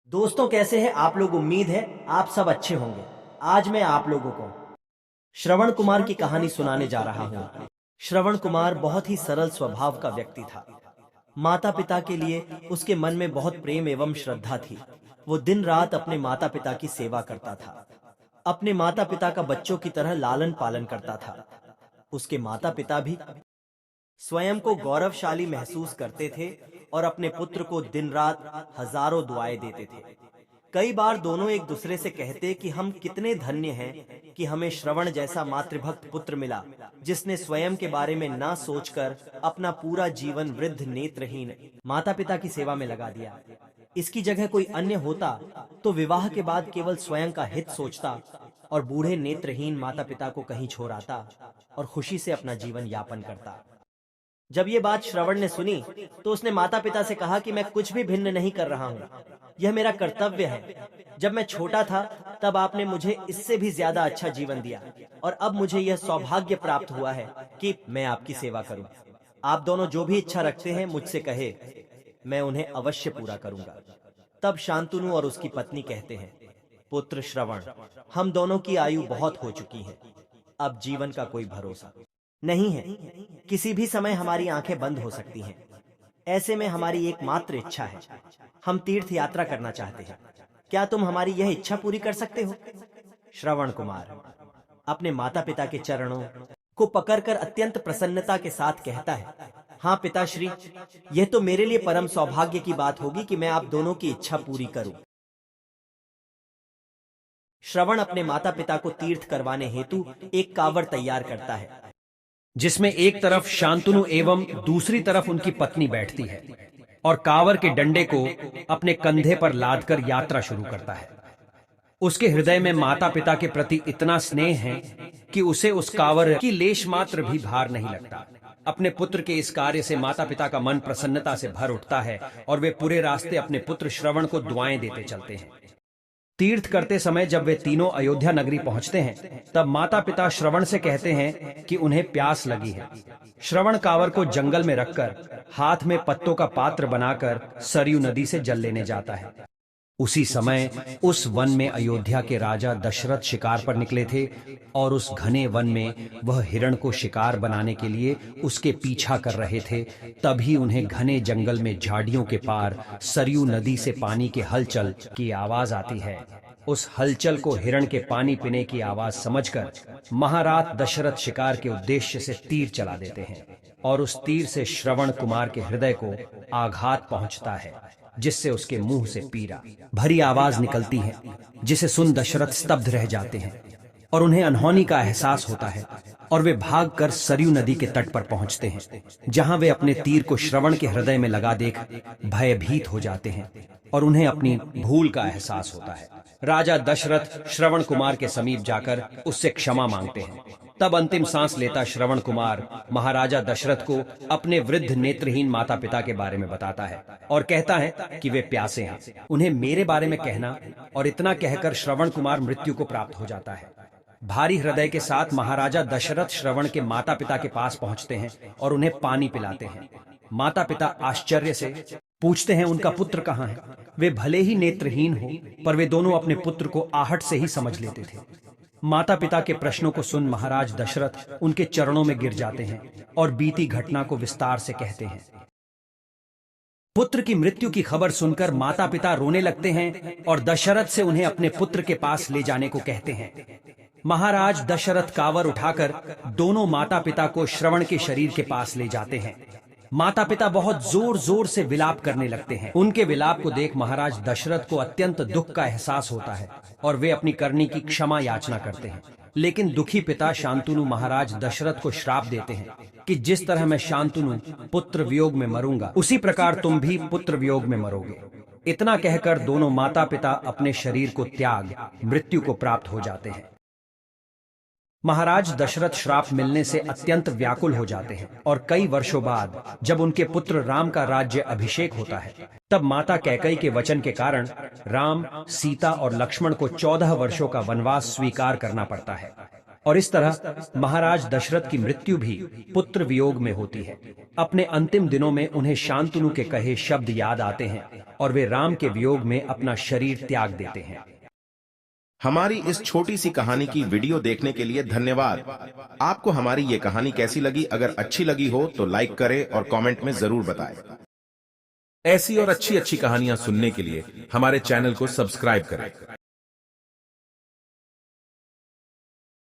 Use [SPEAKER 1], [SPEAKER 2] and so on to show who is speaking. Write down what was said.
[SPEAKER 1] दोस्तों, कैसे हैं आप लोग। उम्मीद है आप सब अच्छे होंगे। आज मैं आप लोगों को श्रवण कुमार की कहानी सुनाने जा रहा हूँ। श्रवण कुमार बहुत ही सरल स्वभाव का व्यक्ति था। माता पिता के लिए उसके मन में बहुत प्रेम एवं श्रद्धा थी। वो दिन रात अपने माता पिता की सेवा करता था। अपने माता पिता का बच्चों की तरह लालन पालन करता था। उसके माता पिता भी स्वयं को गौरवशाली महसूस करते थे और अपने पुत्र को दिन रात हजारों दुआएं देते थे। कई बार दोनों एक दूसरे से कहते कि हम कितने धन्य हैं कि हमें श्रवण जैसा मातृभक्त पुत्र मिला, जिसने स्वयं के बारे में ना सोचकर अपना पूरा जीवन वृद्ध नेत्रहीन माता पिता की सेवा में लगा दिया। इसकी जगह कोई अन्य होता तो विवाह के बाद केवल स्वयं का हित सोचता और बूढ़े नेत्रहीन माता पिता को कहीं छोड़ आता और खुशी से अपना जीवन यापन करता। जब ये बात श्रवण ने सुनी तो उसने माता पिता से कहा कि मैं कुछ भी भिन्न नहीं कर रहा हूँ, यह मेरा कर्तव्य है। जब मैं छोटा था तब आपने मुझे इससे भी ज्यादा अच्छा जीवन दिया और अब मुझे यह सौभाग्य प्राप्त हुआ है कि मैं आपकी सेवा करूं। आप दोनों जो भी इच्छा रखते हैं मुझसे कहे, मैं उन्हें अवश्य पूरा करूंगा। तब शांतनु और उसकी पत्नी कहते हैं, पुत्र श्रवण, हम दोनों की आयु बहुत हो चुकी है, अब जीवन का कोई भरोसा नहीं है। किसी भी समय हमारी आंखें बंद हो सकती हैं। ऐसे में हमारी एकमात्र इच्छा है, हम तीर्थ यात्रा करना चाहते हैं। क्या तुम हमारी यह इच्छा पूरी कर सकते हो? श्रवण कुमार अपने माता पिता के चरणों को पकड़कर अत्यंत प्रसन्नता के साथ कहता है, हाँ पिताश्री, यह तो मेरे लिए परम सौभाग्य की बात होगी कि मैं आप दोनों की इच्छा पूरी करूं। श्रवण अपने माता पिता को तीर्थ करवाने हेतु एक कावड़ तैयार करता है,
[SPEAKER 2] जिसमें एक तरफ शांतनु एवं दूसरी तरफ उनकी पत्नी बैठती है और कांवर के डंडे को अपने कंधे पर लादकर यात्रा शुरू करता है। उसके हृदय में माता पिता के प्रति इतना स्नेह है कि उसे उस कांवर की लेश मात्र भी भार नहीं लगता। अपने पुत्र के इस कार्य से माता पिता का मन प्रसन्नता से भर उठता है और वे पूरे रास्ते अपने पुत्र श्रवण को दुआएं देते चलते हैं। तीर्थ करते समय जब वे तीनों अयोध्या नगरी पहुंचते हैं तब माता पिता श्रवण से कहते हैं कि उन्हें प्यास लगी है। श्रवण कांवर को जंगल में रखकर हाथ में पत्तों का पात्र बनाकर सरयू नदी से जल लेने जाता है। उसी समय उस वन में अयोध्या के राजा दशरथ शिकार पर निकले थे और उस घने वन में वह हिरण को शिकार बनाने के लिए उसके पीछा कर रहे थे। तभी उन्हें घने जंगल में झाड़ियों के पार सरयू नदी से पानी के हलचल की आवाज आती है। उस हलचल को हिरण के पानी पीने की आवाज समझकर महाराज दशरथ शिकार के उद्देश्य से तीर चला देते हैं और उस तीर से श्रवण कुमार के हृदय को आघात पहुंचता है, जिससे उसके मुंह से पीरा भरी आवाज निकलती है, जिसे सुन दशरथ स्तब्ध रह जाते हैं और उन्हें अनहोनी का एहसास होता है और वे भागकर सरयू नदी के तट पर पहुंचते हैं, जहां वे अपने तीर को श्रवण के हृदय में लगा देख भयभीत हो जाते हैं और उन्हें अपनी भूल का एहसास होता है। राजा दशरथ श्रवण कुमार के समीप जाकर उससे क्षमा मांगते हैं। तब अंतिम सांस लेता श्रवण कुमार महाराजा दशरथ को अपने वृद्ध नेत्रहीन माता पिता के बारे में बताता है और कहता है कि वे प्यासे हैं, उन्हें मेरे बारे में कहना। और इतना कहकर श्रवण कुमार मृत्यु को प्राप्त हो जाता है। भारी हृदय के साथ महाराजा दशरथ श्रवण के माता पिता के पास पहुंचते हैं और उन्हें पानी पिलाते हैं। माता पिता आश्चर्य से पूछते हैं उनका पुत्र कहाँ है। वे भले ही नेत्रहीन हो पर वे दोनों अपने पुत्र को आहट से ही समझ लेते थे। माता पिता के प्रश्नों को सुन महाराज दशरथ उनके चरणों में गिर जाते हैं और बीती घटना को विस्तार से कहते हैं। पुत्र की मृत्यु की खबर सुनकर माता पिता रोने लगते हैं और दशरथ से उन्हें अपने पुत्र के पास ले जाने को कहते हैं। महाराज दशरथ कांवर उठाकर दोनों माता पिता को श्रवण के शरीर के पास ले जाते हैं। माता पिता बहुत जोर जोर से विलाप करने लगते हैं। उनके विलाप को देख महाराज दशरथ को अत्यंत दुख का एहसास होता है और वे अपनी करनी की क्षमा याचना करते हैं। लेकिन दुखी पिता शांतनु महाराज दशरथ को श्राप देते हैं कि जिस तरह मैं शांतनु पुत्र वियोग में मरूंगा, उसी प्रकार तुम भी पुत्र वियोग में मरोगे। इतना कहकर दोनों माता पिता अपने शरीर को त्याग मृत्यु को प्राप्त हो जाते हैं। महाराज दशरथ श्राप मिलने से अत्यंत व्याकुल हो जाते हैं और कई वर्षों बाद जब उनके पुत्र राम का राज्य अभिषेक होता है, तब माता कैकेयी के वचन के कारण राम, सीता और लक्ष्मण को 14 वर्षों का वनवास स्वीकार करना पड़ता है और इस तरह महाराज दशरथ की मृत्यु भी पुत्र वियोग में होती है। अपने अंतिम दिनों में उन्हें शांतनु के कहे शब्द याद आते हैं और वे राम के वियोग में अपना शरीर त्याग देते हैं।
[SPEAKER 3] हमारी इस छोटी सी कहानी की वीडियो देखने के लिए धन्यवाद। आपको हमारी ये कहानी कैसी लगी? अगर अच्छी लगी हो तो लाइक करें और कमेंट में जरूर बताएं।
[SPEAKER 4] ऐसी और अच्छी अच्छी कहानियां सुनने के लिए हमारे चैनल को सब्सक्राइब करें।